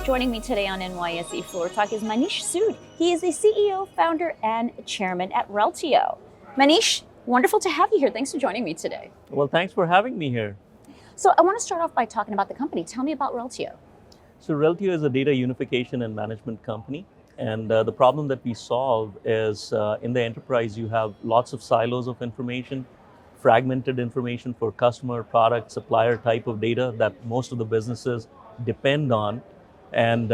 Joining me today on NYSE Floor Talk is Manish Sood. He is the CEO, founder, and chairman at Reltio. Manish, wonderful to have you here. Thanks for joining me today. Well, thanks for having me here. So I want to start off by talking about the company. Tell me about Reltio. So Reltio is a data unification and management company. And the problem that we solve is in the enterprise, you have lots of silos of information, fragmented information for customer, product, supplier type of data that most of the businesses depend on. And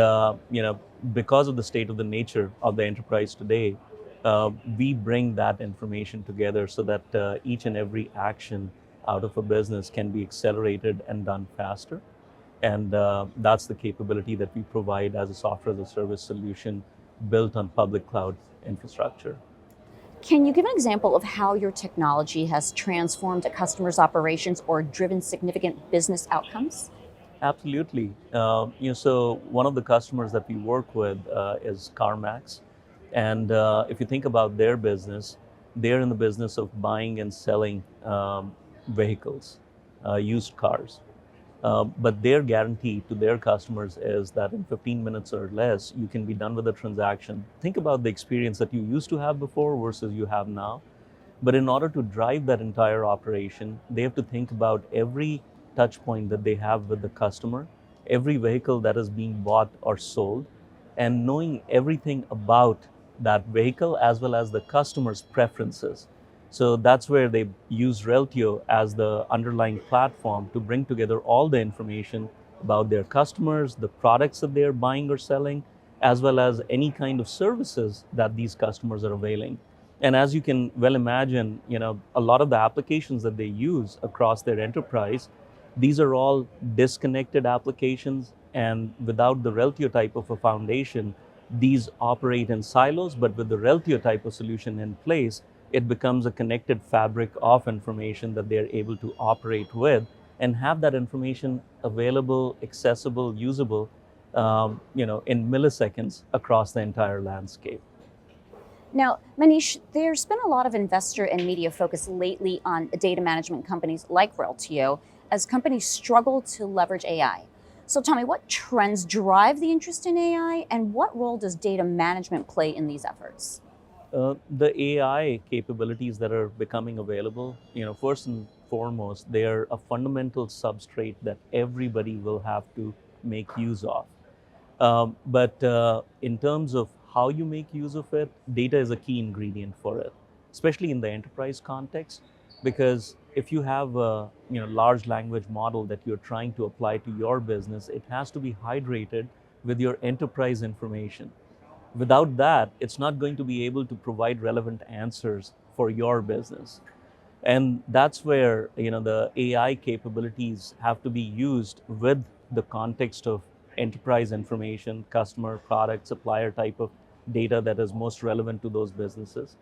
because of the state of the nature of the enterprise today, we bring that information together so that each and every action out of a business can be accelerated and done faster. And that's the capability that we provide as a software as a service solution built on public cloud infrastructure. Can you give an example of how your technology has transformed a customer's operations or driven significant business outcomes? Absolutely. So one of the customers that we work with is CarMax. And if you think about their business, they're in the business of buying and selling vehicles, used cars. But their guarantee to their customers is that in 15 minutes or less, you can be done with the transaction. Think about the experience that you used to have before versus you have now. But in order to drive that entire operation, they have to think about every touch point that they have with the customer, every vehicle that is being bought or sold, and knowing everything about that vehicle as well as the customer's preferences. So that's where they use Reltio as the underlying platform to bring together all the information about their customers, the products that they're buying or selling, as well as any kind of services that these customers are availing. And as you can well imagine, a lot of the applications that they use across their enterprise, these are all disconnected applications. And without the Reltio type of a foundation, these operate in silos, but with the Reltio type of solution in place, it becomes a connected fabric of information that they're able to operate with and have that information available, accessible, usable, in milliseconds across the entire landscape. Now, Manish, there's been a lot of investor and media focus lately on data management companies like Reltio as companies struggle to leverage AI. So tell me, what trends drive the interest in AI and what role does data management play in these efforts? The AI capabilities that are becoming available, first and foremost, they're a fundamental substrate that everybody will have to make use of. But in terms of how you make use of it, data is a key ingredient for it, especially in the enterprise context, because if you have a large language model that you're trying to apply to your business, it has to be hydrated with your enterprise information. Without that, it's not going to be able to provide relevant answers for your business. And that's where the AI capabilities have to be used with the context of enterprise information, customer, product, supplier type of data that is most relevant to those businesses,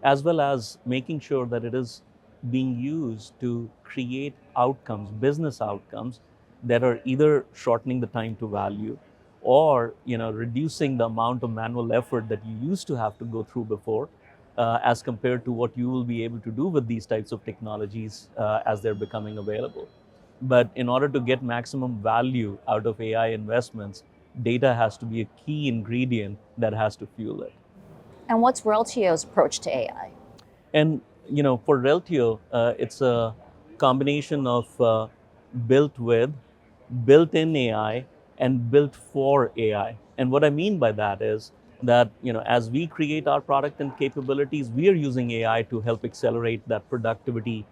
as well as making sure that it is being used to create outcomes, business outcomes that are either shortening the time to value or reducing the amount of manual effort that you used to have to go through before, as compared to what you will be able to do with these types of technologies as they're becoming available. But in order to get maximum value out of AI investments, data has to be a key ingredient that has to fuel it. And what's Reltio's approach to AI? And for Reltio, it's a combination of built with, built-in AI, and built for AI. And what I mean by that is that as we create our product and capabilities, we are using AI to help accelerate that productivity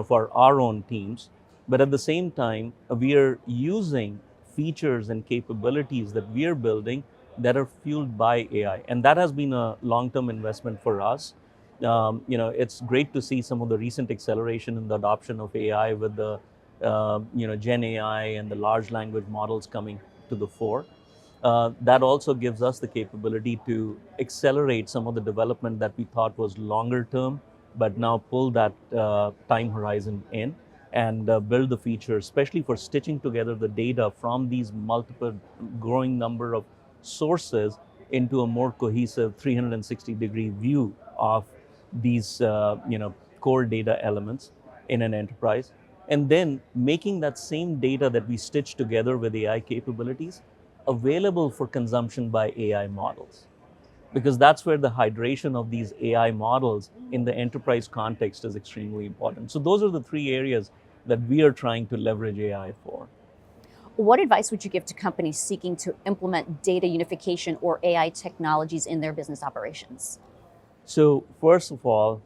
for our own teams. But at the same time, we are using features and capabilities that we are building that are fueled by AI. And that has been a long-term investment for us. It's great to see some of the recent acceleration in the adoption of AI with the Gen AI and the large language models coming to the fore. That also gives us the capability to accelerate some of the development that we thought was longer term, but now pull that time horizon in and build the features, especially for stitching together the data from these multiple growing number of sources into a more cohesive 360-degree view of these core data elements in an enterprise. And then making that same data that we stitch together with AI capabilities available for consumption by AI models, because that's where the hydration of these AI models in the enterprise context is extremely important. So those are the three areas that we are trying to leverage AI for. What advice would you give to companies seeking to implement data unification or AI technologies in their business operations? So first of all,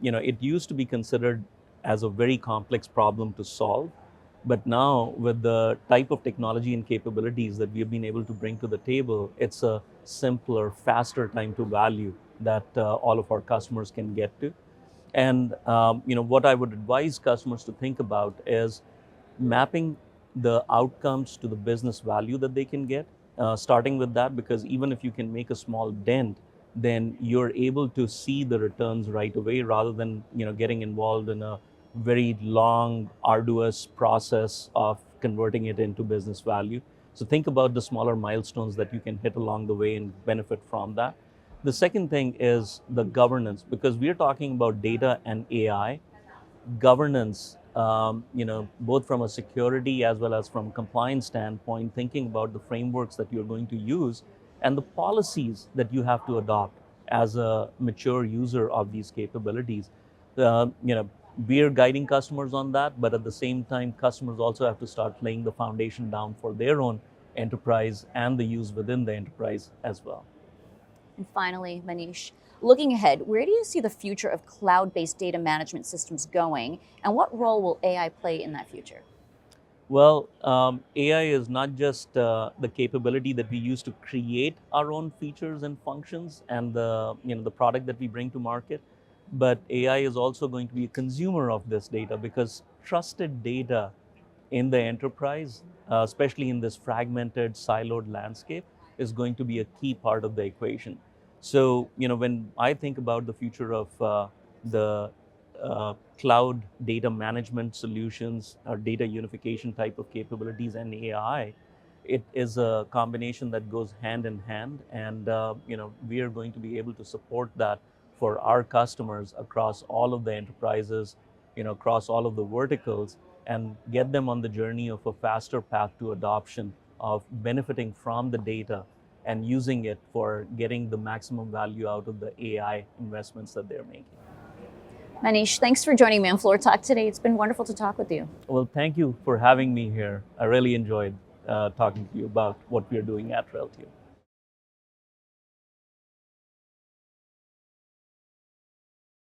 it used to be considered as a very complex problem to solve, but now with the type of technology and capabilities that we have been able to bring to the table, it's a simpler, faster time to value that all of our customers can get to. And what I would advise customers to think about is mapping the outcomes to the business value that they can get, starting with that, because even if you can make a small dent, then you're able to see the returns right away rather than getting involved in a very long, arduous process of converting it into business value. So think about the smaller milestones that you can hit along the way and benefit from that. The second thing is the governance, because we're talking about data and AI governance, both from a security as well as from compliance standpoint, thinking about the frameworks that you're going to use and the policies that you have to adopt as a mature user of these capabilities. We are guiding customers on that, but at the same time, customers also have to start laying the foundation down for their own enterprise and the use within the enterprise as well. And finally, Manish, looking ahead, where do you see the future of cloud-based data management systems going, and what role will AI play in that future? Well, AI is not just the capability that we use to create our own features and functions and the product that we bring to market, but AI is also going to be a consumer of this data, because trusted data in the enterprise, especially in this fragmented, siloed landscape, is going to be a key part of the equation. So, when I think about the future of the cloud data management solutions or data unification type of capabilities and AI, it is a combination that goes hand in hand, and we are going to be able to support that for our customers across all of the enterprises, across all of the verticals, and get them on the journey of a faster path to adoption of benefiting from the data and using it for getting the maximum value out of the AI investments that they're making. Manish, thanks for joining me on Floor Talk today. It's been wonderful to talk with you. Well, thank you for having me here. I really enjoyed talking to you about what we're doing at Reltio.